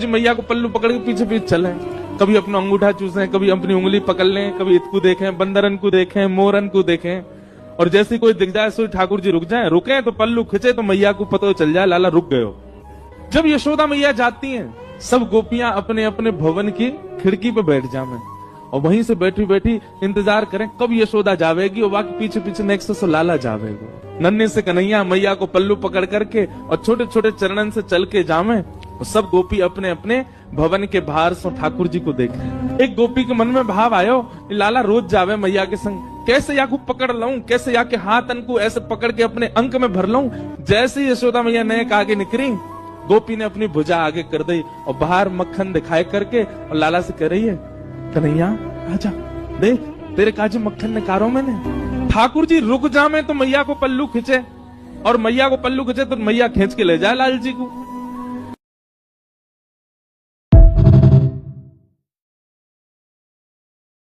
मैया को पल्लू पकड़ के पीछे पीछे चले, कभी अपना अंगूठा चूसें, कभी अपनी उंगली पकड़ लें, कभी इतकू देखें, बंदरन को देखें, मोरन को देखें, और जैसे कोई दिख जाए सो ठाकुर जी रुक जाए, रुके तो पल्लू खिंचे तो मैया को पता चल जाए लाला रुक गए हो। जब यशोदा मैया जाती हैं, सब गोपियां अपने अपने भवन की खिड़की पे बैठ जावे और वहीं से बैठी बैठी इंतजार करें कब यशोदा जावेगी और बाकी पीछे पीछे नेक्स्ट से लाला जावेगा। नन्हे से कन्हैया मैया को पल्लू पकड़ करके और छोटे छोटे चरणन से चल के जावे और सब गोपी अपने अपने भवन के बाहर से ठाकुर जी को देखे। एक गोपी के मन में भाव आयो, लाला रोज जावे मैया के संग, कैसे या को पकड़ लूं, कैसे या के हाथ अनको ऐसे पकड़ के अपने अंक में भर लूं। जैसे यशोदा मैया नए आगे निकली, गोपी ने अपनी भुजा आगे कर दी और बाहर मक्खन दिखाए करके और लाला से कह रही है, कन्हैया आजा देख तेरे काजे मक्खन ने कारो मैंने। ठाकुर जी रुक जावे तो मैया को पल्लू खींचे और मैया को पल्लू खींचे तो मैया खींच के ले जाए लाल जी को।